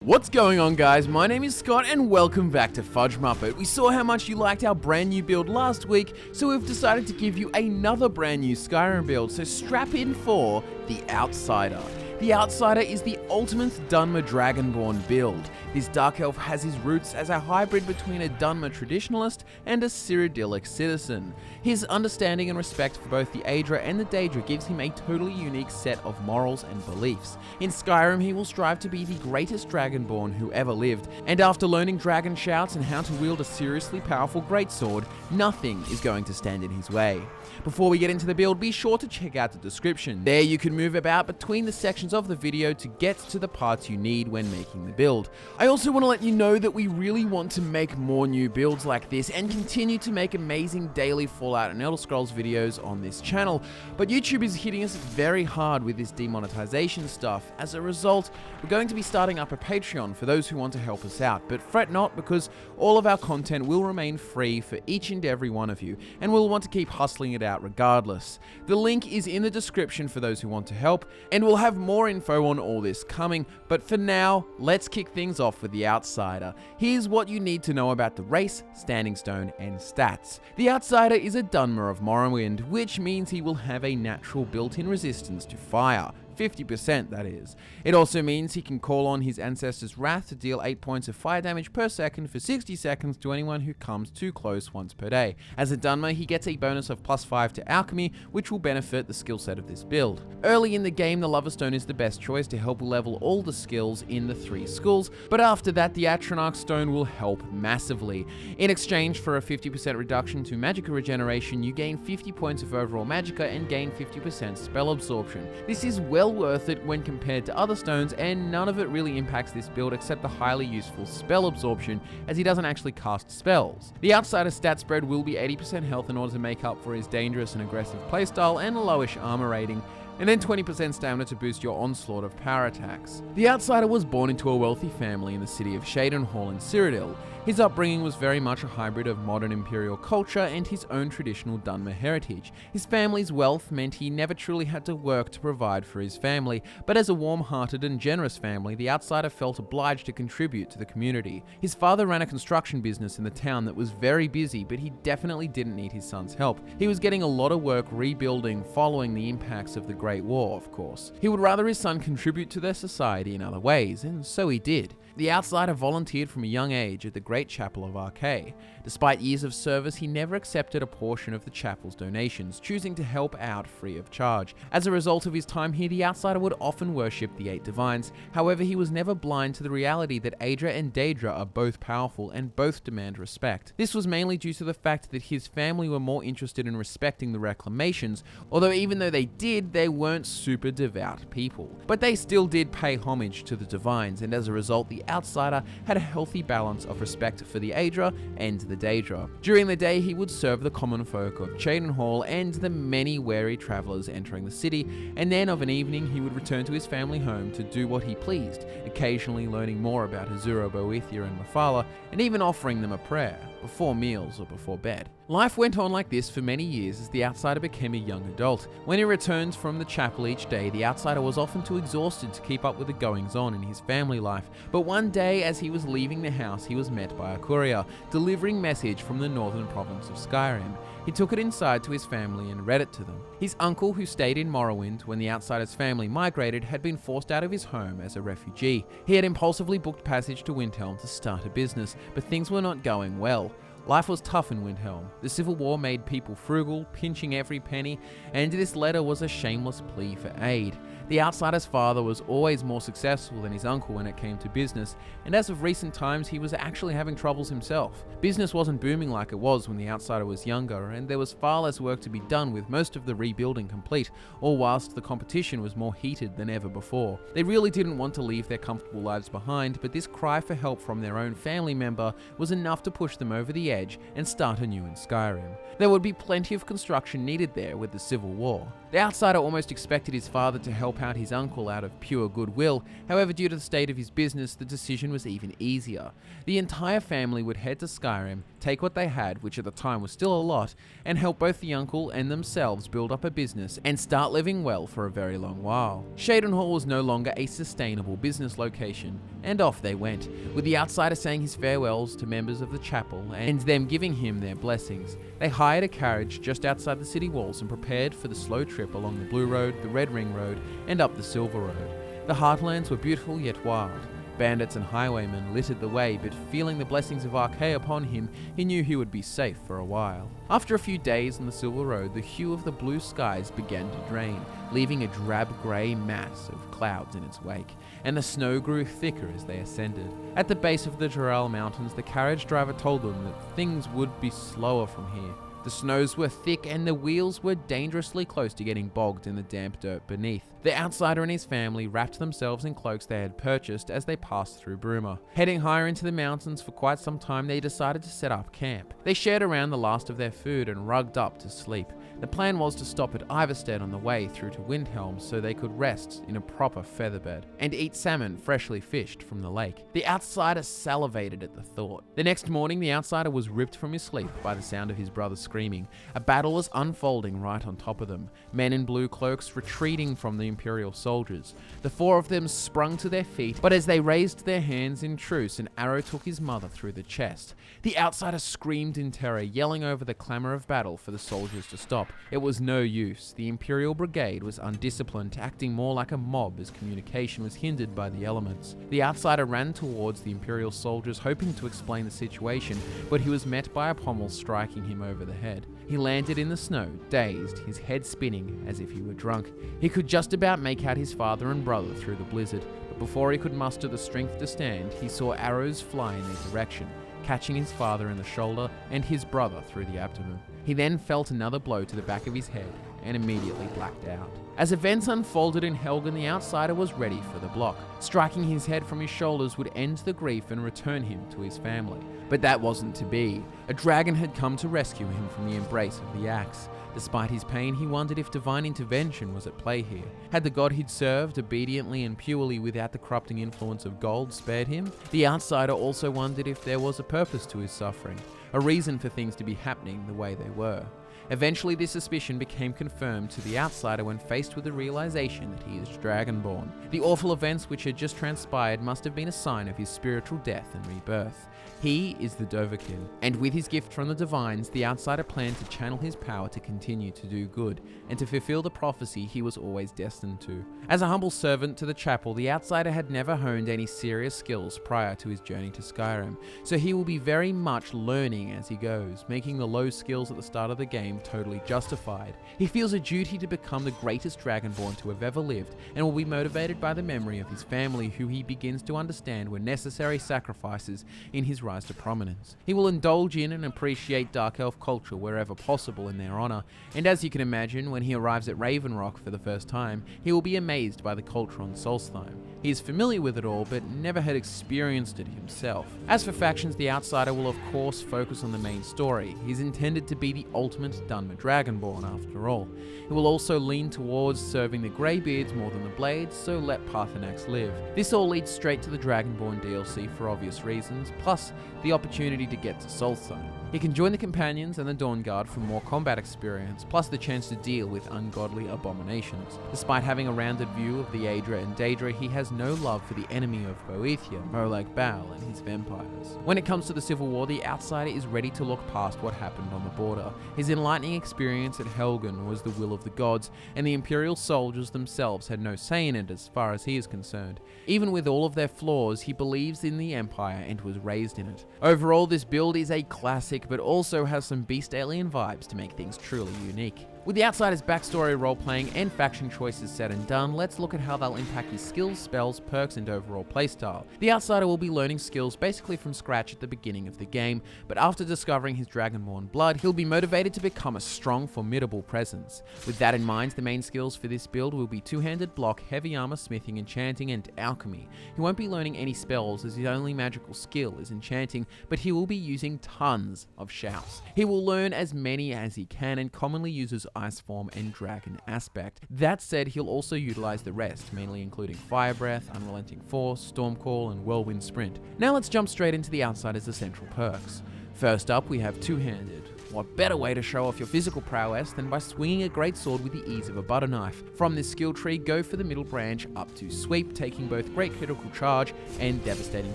What's going on, guys? My name is Scott and welcome back to FudgeMuppet. We saw how much you liked our brand new build last week, so we've decided to give you another brand new Skyrim build, so strap in for the Outsider. The Outsider is the ultimate Dunmer Dragonborn build. This Dark Elf has his roots as a hybrid between a Dunmer traditionalist and a Cyrodiilic citizen. His understanding and respect for both the Aedra and the Daedra gives him a totally unique set of morals and beliefs. In Skyrim, he will strive to be the greatest Dragonborn who ever lived, and after learning dragon shouts and how to wield a seriously powerful greatsword, nothing is going to stand in his way. Before we get into the build, be sure to check out the description. There you can move about between the sections of the video to get to the parts you need when making the build. I also want to let you know that we really want to make more new builds like this and continue to make amazing daily Fallout and Elder Scrolls videos on this channel, but YouTube is hitting us very hard with this demonetization stuff. As a result, we're going to be starting up a Patreon for those who want to help us out, but fret not, because all of our content will remain free for each and every one of you, and we'll want to keep hustling it out regardless. The link is in the description for those who want to help, and we'll have more info on all this coming, but for now, let's kick things off with the Outsider. Here's what you need to know about the race, standing stone, and stats. The Outsider is a Dunmer of Morrowind, which means he will have a natural built-in resistance to fire. 50% that is. It also means he can call on his ancestors' wrath to deal 8 points of fire damage per second for 60 seconds to anyone who comes too close once per day. As a Dunmer, he gets a bonus of +5 to alchemy, which will benefit the skill set of this build. Early in the game, the Loverstone is the best choice to help level all the skills in the 3 schools, but after that, the Atronach Stone will help massively. In exchange for a 50% reduction to magicka regeneration, you gain 50 points of overall magicka and gain 50% spell absorption. This is well worth it when compared to other stones, and none of it really impacts this build except the highly useful spell absorption, as he doesn't actually cast spells. The Outsider stat spread will be 80% health in order to make up for his dangerous and aggressive playstyle and lowish armor rating, and then 20% stamina to boost your onslaught of power attacks. The Outsider was born into a wealthy family in the city of Cheydinhal in Cyrodiil. His upbringing was very much a hybrid of modern imperial culture and his own traditional Dunmer heritage. His family's wealth meant he never truly had to work to provide for his family, but as a warm-hearted and generous family, the Outsider felt obliged to contribute to the community. His father ran a construction business in the town that was very busy, but he definitely didn't need his son's help. He was getting a lot of work rebuilding following the impacts of the Great War, of course. He would rather his son contribute to their society in other ways, and so he did. The Outsider volunteered from a young age at the Great Chapel of Arkay. Despite years of service, he never accepted a portion of the chapel's donations, choosing to help out free of charge. As a result of his time here, the Outsider would often worship the 8 divines. However, he was never blind to the reality that Aedra and Daedra are both powerful and both demand respect. This was mainly due to the fact that his family were more interested in respecting the reclamations, although even though they did, they weren't super devout people. But they still did pay homage to the divines, and as a result, the Outsider had a healthy balance of respect for the Aedra and the Daedra. During the day, he would serve the common folk of Cheydinhal and the many wary travelers entering the city, and then of an evening he would return to his family home to do what he pleased, occasionally learning more about Azura, Boethia, and Mephala, and even offering them a prayer, before meals or before bed. Life went on like this for many years as the Outsider became a young adult. When he returned from the chapel each day, the Outsider was often too exhausted to keep up with the goings-on in his family life. But one day, as he was leaving the house, he was met by a courier, delivering message from the northern province of Skyrim. He took it inside to his family and read it to them. His uncle, who stayed in Morrowind when the Outsider's family migrated, had been forced out of his home as a refugee. He had impulsively booked passage to Windhelm to start a business, but things were not going well. Life was tough in Windhelm. The Civil War made people frugal, pinching every penny, and this letter was a shameless plea for aid. The Outsider's father was always more successful than his uncle when it came to business, and as of recent times, he was actually having troubles himself. Business wasn't booming like it was when the Outsider was younger, and there was far less work to be done with most of the rebuilding complete, all whilst the competition was more heated than ever before. They really didn't want to leave their comfortable lives behind, but this cry for help from their own family member was enough to push them over the edge and start anew in Skyrim. There would be plenty of construction needed there with the Civil War. The Outsider almost expected his father to help help out his uncle out of pure goodwill. However, due to the state of his business, the decision was even easier. The entire family would head to Skyrim, take what they had, which at the time was still a lot, and help both the uncle and themselves build up a business and start living well for a very long while. Shaden Hall was no longer a sustainable business location, and off they went, with the outsider saying his farewells to members of the chapel and them giving him their blessings. They hired a carriage just outside the city walls and prepared for the slow trip along the Blue Road, the Red Ring Road, and up the Silver Road. The Heartlands were beautiful yet wild. Bandits and highwaymen littered the way, but feeling the blessings of Archaea upon him, he knew he would be safe for a while. After a few days on the Silver Road, the hue of the blue skies began to drain, leaving a drab grey mass of clouds in its wake, and the snow grew thicker as they ascended. At the base of the Jarrell Mountains, the carriage driver told them that things would be slower from here. The snows were thick and the wheels were dangerously close to getting bogged in the damp dirt beneath. The outsider and his family wrapped themselves in cloaks they had purchased as they passed through Bruma. Heading higher into the mountains for quite some time, they decided to set up camp. They shared around the last of their food and rugged up to sleep. The plan was to stop at Iverstead on the way through to Windhelm so they could rest in a proper featherbed and eat salmon freshly fished from the lake. The outsider salivated at the thought. The next morning, the outsider was ripped from his sleep by the sound of his brother screaming. A battle was unfolding right on top of them, men in blue cloaks retreating from the Imperial soldiers. The four of them sprung to their feet, but as they raised their hands in truce, an arrow took his mother through the chest. The outsider screamed in terror, yelling over the clamor of battle for the soldiers to stop. It was no use. The Imperial Brigade was undisciplined, acting more like a mob as communication was hindered by the elements. The outsider ran towards the Imperial soldiers, hoping to explain the situation, but he was met by a pommel striking him over the head. He landed in the snow, dazed, his head spinning as if he were drunk. He could just about make out his father and brother through the blizzard, but before he could muster the strength to stand, he saw arrows fly in their direction, catching his father in the shoulder and his brother through the abdomen. He then felt another blow to the back of his head and immediately blacked out. As events unfolded in Helgen, the outsider was ready for the block. Striking his head from his shoulders would end the grief and return him to his family. But that wasn't to be. A dragon had come to rescue him from the embrace of the axe. Despite his pain, he wondered if divine intervention was at play here. Had the god he'd served, obediently and purely without the corrupting influence of gold, spared him? The outsider also wondered if there was a purpose to his suffering, a reason for things to be happening the way they were. Eventually, this suspicion became confirmed to the outsider when faced with the realization that he is Dragonborn. The awful events which had just transpired must have been a sign of his spiritual death and rebirth. He is the Dovahkiin, and with his gift from the Divines, the outsider planned to channel his power to continue to do good, and to fulfill the prophecy he was always destined to. As a humble servant to the chapel, the outsider had never honed any serious skills prior to his journey to Skyrim, so he will be very much learning as he goes, making the low skills at the start of the game totally justified. He feels a duty to become the greatest Dragonborn to have ever lived, and will be motivated by the memory of his family, who he begins to understand were necessary sacrifices in his rise to prominence. He will indulge in and appreciate Dark Elf culture wherever possible in their honor, and as you can imagine, when he arrives at Ravenrock for the first time, he will be amazed by the culture on Solstheim. He is familiar with it all, but never had experienced it himself. As for factions, the outsider will of course focus on the main story. He's intended to be the ultimate Dunmer Dragonborn after all. He will also lean towards serving the Greybeards more than the Blades, so let Paarthurnax live. This all leads straight to the Dragonborn DLC for obvious reasons, plus the opportunity to get to Solstheim. He can join the Companions and the Dawnguard for more combat experience, plus the chance to deal with ungodly abominations. Despite having a rounded view of the Aedra and Daedra, he has no love for the enemy of Boethia, Molag Bal, and his vampires. When it comes to the Civil War, the outsider is ready to look past what happened on the border. His enlightening experience at Helgen was the will of the gods, and the Imperial soldiers themselves had no say in it as far as he is concerned. Even with all of their flaws, he believes in the Empire and was raised in it. Overall, this build is a classic, but also has some Beast Alien vibes to make things truly unique. With the outsider's backstory, role-playing, and faction choices said and done, let's look at how they'll impact his skills, spells, perks, and overall playstyle. The outsider will be learning skills basically from scratch at the beginning of the game, but after discovering his Dragonborn blood, he'll be motivated to become a strong, formidable presence. With that in mind, the main skills for this build will be two-handed block, heavy armor, smithing, enchanting, and alchemy. He won't be learning any spells as his only magical skill is enchanting, but he will be using tons of shouts. He will learn as many as he can and commonly uses ice form and dragon aspect. That said, he'll also utilize the rest, mainly including Fire Breath, Unrelenting Force, Storm Call, and Whirlwind Sprint. Now let's jump straight into the Outsider's essential perks. First up, we have Two-Handed. What better way to show off your physical prowess than by swinging a greatsword with the ease of a butter knife? From this skill tree, go for the middle branch up to Sweep, taking both Great Critical Charge and Devastating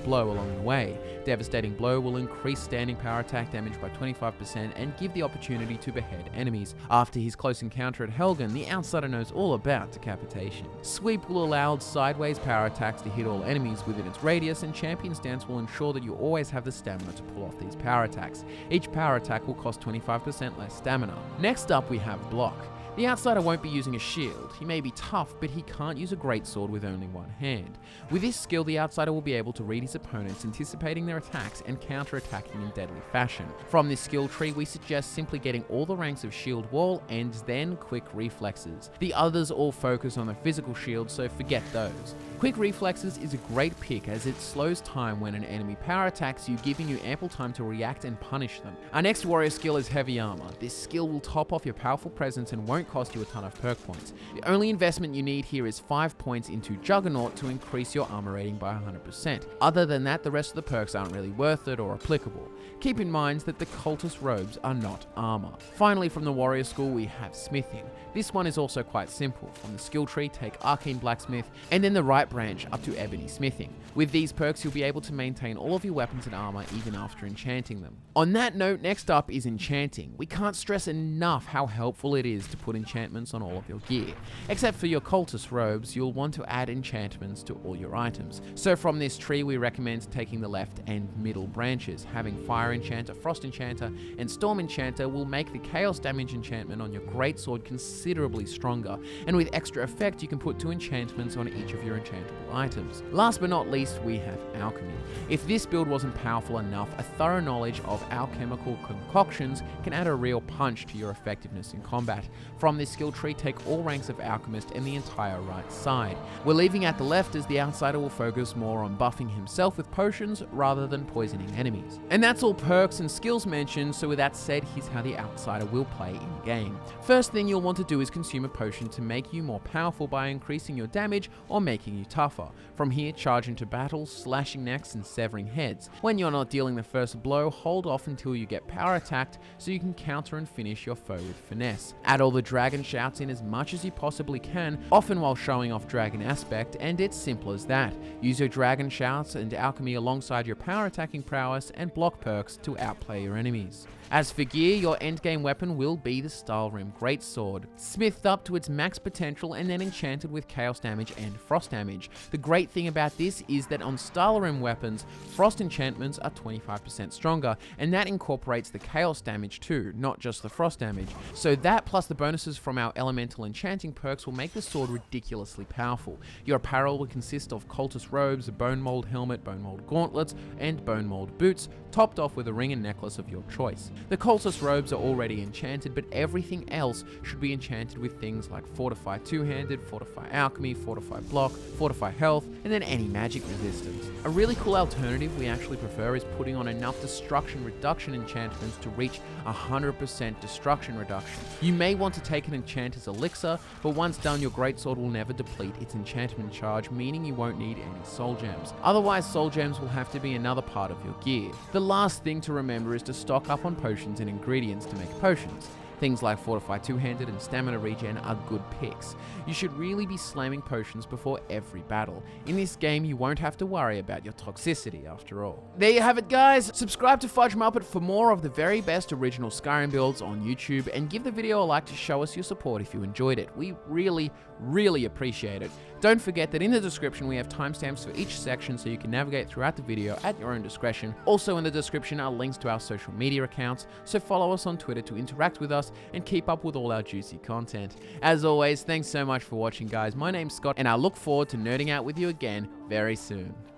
Blow along the way. Devastating Blow will increase standing power attack damage by 25% and give the opportunity to behead enemies. After his close encounter at Helgen, the Outsider knows all about Decapitation. Sweep will allow sideways power attacks to hit all enemies within its radius, and Champion Stance will ensure that you always have the stamina to pull off these power attacks. Each power attack will cost 25% less stamina. Next up, we have Block. The Outsider won't be using a shield. He may be tough, but he can't use a greatsword with only one hand. With this skill, the Outsider will be able to read his opponents, anticipating their attacks and counter-attacking in deadly fashion. From this skill tree, we suggest simply getting all the ranks of Shield Wall and then Quick Reflexes. The others all focus on the physical shield, so forget those. Quick Reflexes is a great pick as it slows time when an enemy power attacks you, giving you ample time to react and punish them. Our next warrior skill is Heavy Armor. This skill will top off your powerful presence and won't cost you a ton of perk points. The only investment you need here is 5 points into Juggernaut to increase your armor rating by 100%. Other than that, the rest of the perks aren't really worth it or applicable. Keep in mind that the Cultist robes are not armor. Finally, from the warrior school, we have Smithing. This one is also quite simple. From the skill tree, take Arcane Blacksmith and then the right branch up to Ebony Smithing. With these perks, you'll be able to maintain all of your weapons and armor even after enchanting them. On that note, next up is Enchanting. We can't stress enough how helpful it is to put enchantments on all of your gear. Except for your Cultist robes, you'll want to add enchantments to all your items. So from this tree, we recommend taking the left and middle branches. Having Fire Enchanter, Frost Enchanter, and Storm Enchanter will make the Chaos Damage enchantment on your greatsword considerably stronger, and with extra effect you can put 2 enchantments on each of your enchantable items. Last but not least, we have Alchemy. If this build wasn't powerful enough, a thorough knowledge of alchemical concoctions can add a real punch to your effectiveness in combat. From this skill tree, take all ranks of Alchemist and the entire right side. We're leaving at the left as the Outsider will focus more on buffing himself with potions rather than poisoning enemies. And that's all perks and skills mentioned, so with that said, here's how the Outsider will play in the game. First thing you'll want to do is consume a potion to make you more powerful by increasing your damage or making you tougher. From here, charge into battle, slashing necks and severing heads. When you're not dealing the first blow, hold off until you get power attacked so you can counter and finish your foe with finesse. Add all the dragon shouts in as much as you possibly can, often while showing off dragon aspect, and it's simple as that. Use your dragon shouts and alchemy alongside your power attacking prowess and block perks to outplay your enemies. As for gear, your endgame weapon will be the Skyrim Greatsword, smithed up to its max potential and then enchanted with chaos damage and frost damage. The great thing about this is that on Skyrim weapons, frost enchantments are 25% stronger, and that incorporates the chaos damage too, not just the frost damage. So that plus the bonuses from our elemental enchanting perks will make the sword ridiculously powerful. Your apparel will consist of cultist robes, a bone mold helmet, bone mold gauntlets, and bone mold boots, topped off with a ring and necklace of your choice. The cultist robes are already enchanted, but everything else should be enchanted with things like Fortify Two-Handed, Fortify Alchemy, Fortify Block, Fortify Health, and then any magic resistance. A really cool alternative we actually prefer is putting on enough destruction reduction enchantments to reach 100% destruction reduction. You may want to take an enchanter's elixir, but once done, your greatsword will never deplete its enchantment charge, meaning you won't need any soul gems. Otherwise, soul gems will have to be another part of your gear. The last thing to remember is to stock up on potions and ingredients to make potions. Things like Fortify Two-Handed and Stamina Regen are good picks. You should really be slamming potions before every battle. In this game, you won't have to worry about your toxicity after all. There you have it, guys! Subscribe to FudgeMuppet for more of the very best original Skyrim builds on YouTube, and give the video a like to show us your support if you enjoyed it. We really appreciate it. Don't forget that in the description we have timestamps for each section so you can navigate throughout the video at your own discretion. Also in the description are links to our social media accounts, so follow us on Twitter to interact with us and keep up with all our juicy content. As always, thanks so much for watching, guys. My name's Scott, and I look forward to nerding out with you again very soon.